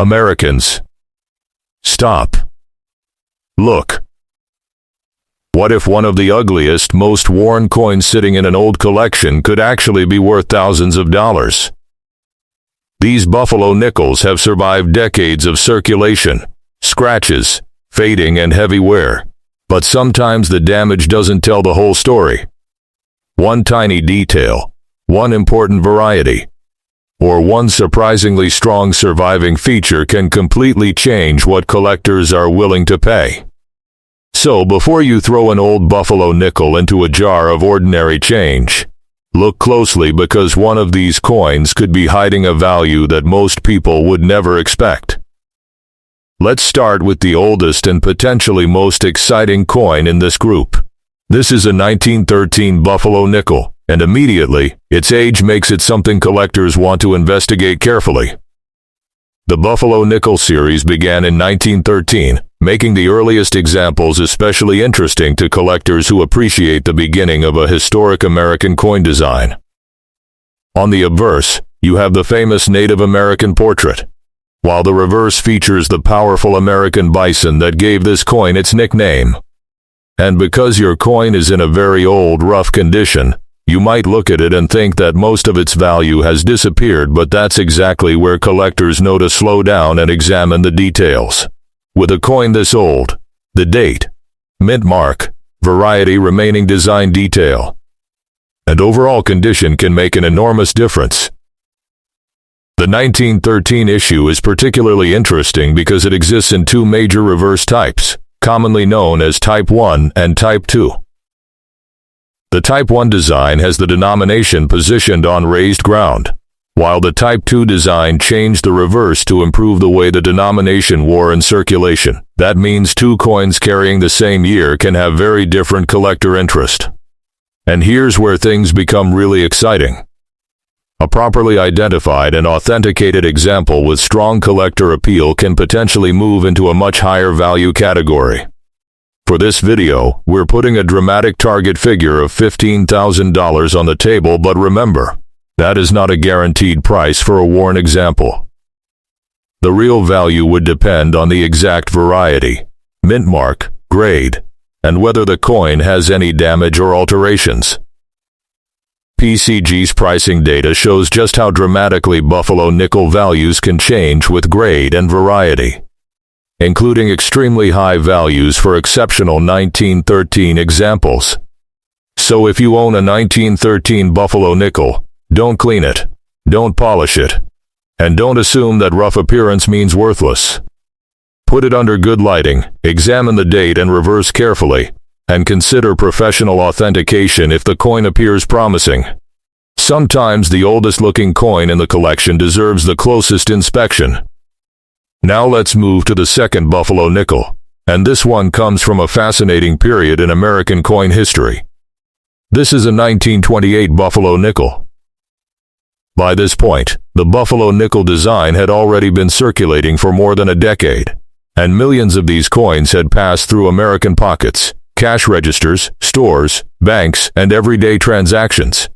Americans. Stop. Look. What if one of the ugliest, most worn coins sitting in an old collection could actually be worth thousands of dollars? These buffalo nickels have survived decades of circulation, scratches, fading, and heavy wear. But sometimes the damage doesn't tell the whole story. One tiny detail, one important variety, or one surprisingly strong surviving feature can completely change what collectors are willing to pay. So before you throw an old buffalo nickel into a jar of ordinary change, look closely, because one of these coins could be hiding a value that most people would never expect. Let's start with the oldest and potentially most exciting coin in this group. This is a 1913 buffalo nickel, and immediately, its age makes it something collectors want to investigate carefully. The buffalo nickel series began in 1913, making the earliest examples especially interesting to collectors who appreciate the beginning of a historic American coin design. On the obverse, you have the famous Native American portrait, while the reverse features the powerful American bison that gave this coin its nickname. And because your coin is in a very old, rough condition, you might look at it and think that most of its value has disappeared, but that's exactly where collectors know to slow down and examine the details. With a coin this old, the date, mint mark, variety, remaining design detail, and overall condition can make an enormous difference. The 1913 issue is particularly interesting because it exists in two major reverse types, commonly known as Type 1 and Type 2. The Type 1 design has the denomination positioned on raised ground, while the Type 2 design changed the reverse to improve the way the denomination wore in circulation. That means two coins carrying the same year can have very different collector interest. And here's where things become really exciting. A properly identified and authenticated example with strong collector appeal can potentially move into a much higher value category. For this video, we're putting a dramatic target figure of $15,000 on the table, but remember, that is not a guaranteed price for a worn example. The real value would depend on the exact variety, mint mark, grade, and whether the coin has any damage or alterations. PCG's pricing data shows just how dramatically buffalo nickel values can change with grade and variety, including extremely high values for exceptional 1913 examples. So if you own a 1913 buffalo nickel, don't clean it, don't polish it, and don't assume that rough appearance means worthless. Put it under good lighting, examine the date and reverse carefully, and consider professional authentication if the coin appears promising. Sometimes the oldest looking coin in the collection deserves the closest inspection. Now let's move to the second buffalo nickel, and this one comes from a fascinating period in American coin history. This is a 1928 buffalo nickel. By this point, the buffalo nickel design had already been circulating for more than a decade, and millions of these coins had passed through American pockets, cash registers, stores, banks, and everyday transactions.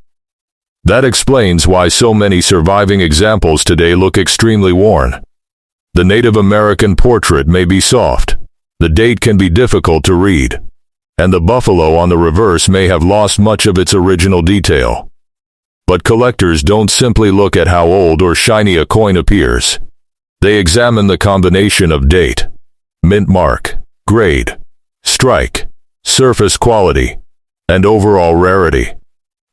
That explains why so many surviving examples today look extremely worn. The Native American portrait may be soft, the date can be difficult to read, and the buffalo on the reverse may have lost much of its original detail. But collectors don't simply look at how old or shiny a coin appears. They examine the combination of date, mint mark, grade, strike, surface quality, and overall rarity.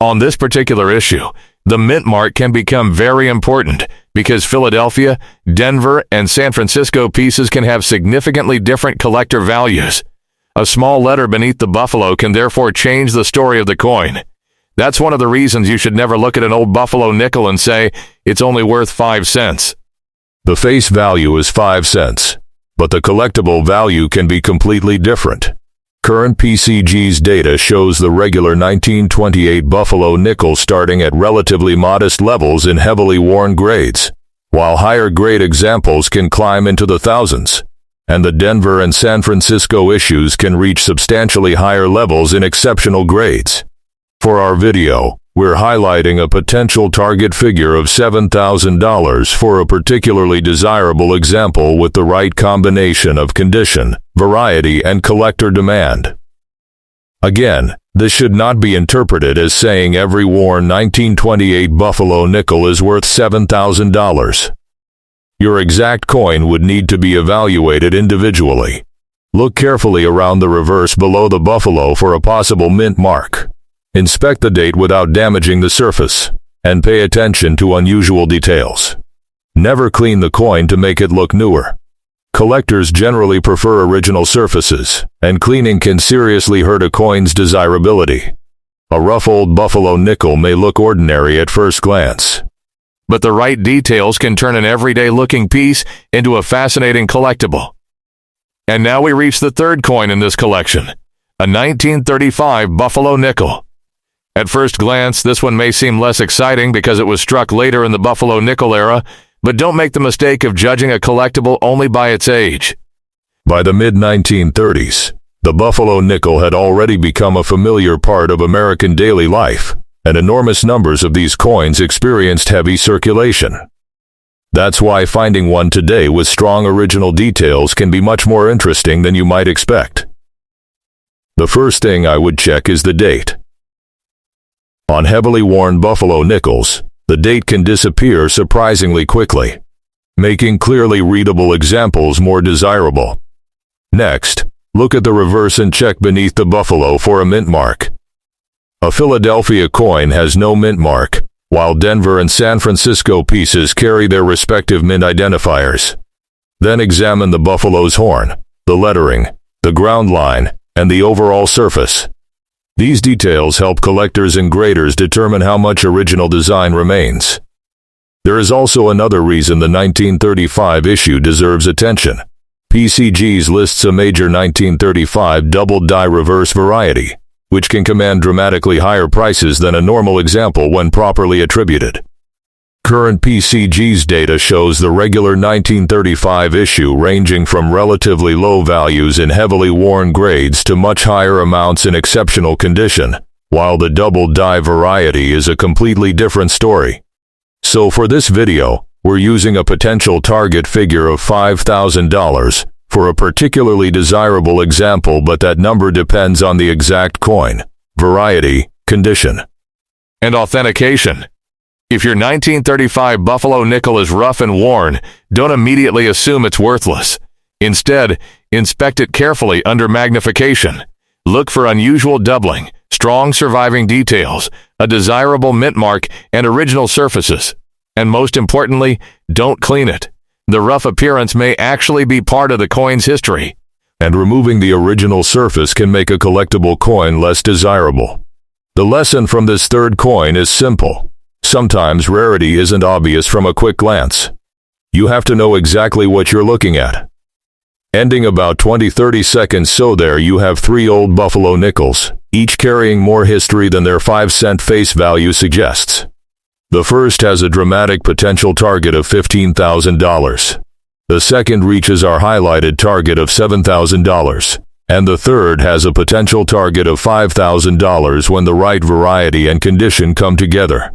On this particular issue, the mint mark can become very important because Philadelphia, Denver, and San Francisco pieces can have significantly different collector values. A small letter beneath the buffalo can therefore change the story of the coin. That's one of the reasons you should never look at an old buffalo nickel and say, it's only worth 5 cents. The face value is 5 cents, but the collectible value can be completely different. Current PCG's data shows the regular 1928 buffalo nickel starting at relatively modest levels in heavily worn grades, while higher grade examples can climb into the thousands, and the Denver and San Francisco issues can reach substantially higher levels in exceptional grades. For our video, we're highlighting a potential target figure of $7,000 for a particularly desirable example with the right combination of condition, variety, and collector demand. Again, this should not be interpreted as saying every worn 1928 Buffalo nickel is worth $7,000. Your exact coin would need to be evaluated individually. Look carefully around the reverse below the Buffalo for a possible mint mark. Inspect the date without damaging the surface, and pay attention to unusual details. Never clean the coin to make it look newer. Collectors generally prefer original surfaces, and cleaning can seriously hurt a coin's desirability. A rough old Buffalo nickel may look ordinary at first glance, but the right details can turn an everyday-looking piece into a fascinating collectible. And now we reach the third coin in this collection, a 1935 Buffalo nickel. At first glance, this one may seem less exciting because it was struck later in the Buffalo nickel era, but don't make the mistake of judging a collectible only by its age. By the mid-1930s, the Buffalo nickel had already become a familiar part of American daily life, and enormous numbers of these coins experienced heavy circulation. That's why finding one today with strong original details can be much more interesting than you might expect. The first thing I would check is the date. On heavily worn Buffalo nickels, the date can disappear surprisingly quickly, making clearly readable examples more desirable. Next, look at the reverse and check beneath the Buffalo for a mint mark. A Philadelphia coin has no mint mark, while Denver and San Francisco pieces carry their respective mint identifiers. Then examine the Buffalo's horn, the lettering, the ground line, and the overall surface. These details help collectors and graders determine how much original design remains. There is also another reason the 1935 issue deserves attention. PCGs lists a major 1935 double-die reverse variety, which can command dramatically higher prices than a normal example when properly attributed. Current PCG's data shows the regular 1935 issue ranging from relatively low values in heavily worn grades to much higher amounts in exceptional condition, while the double-die variety is a completely different story. So for this video, we're using a potential target figure of $5,000 for a particularly desirable example, but that number depends on the exact coin, variety, condition, and authentication. If your 1935 Buffalo nickel is rough and worn, don't immediately assume it's worthless. Instead, inspect it carefully under magnification. Look for unusual doubling, strong surviving details, a desirable mint mark, and original surfaces. And most importantly, don't clean it. The rough appearance may actually be part of the coin's history, and removing the original surface can make a collectible coin less desirable. The lesson from this third coin is simple. Sometimes rarity isn't obvious from a quick glance. You have to know exactly what you're looking at. Ending about 20-30 seconds, so there you have three old Buffalo nickels, each carrying more history than their 5-cent face value suggests. The first has a dramatic potential target of $15,000. The second reaches our highlighted target of $7,000. And the third has a potential target of $5,000 when the right variety and condition come together.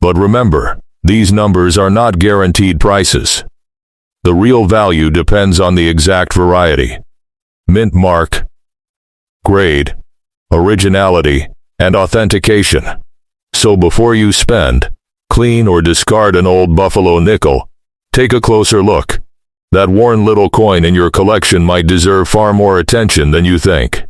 But remember, these numbers are not guaranteed prices. The real value depends on the exact variety, mint mark, grade, originality, and authentication. So before you spend, clean or discard an old Buffalo nickel, take a closer look. That worn little coin in your collection might deserve far more attention than you think.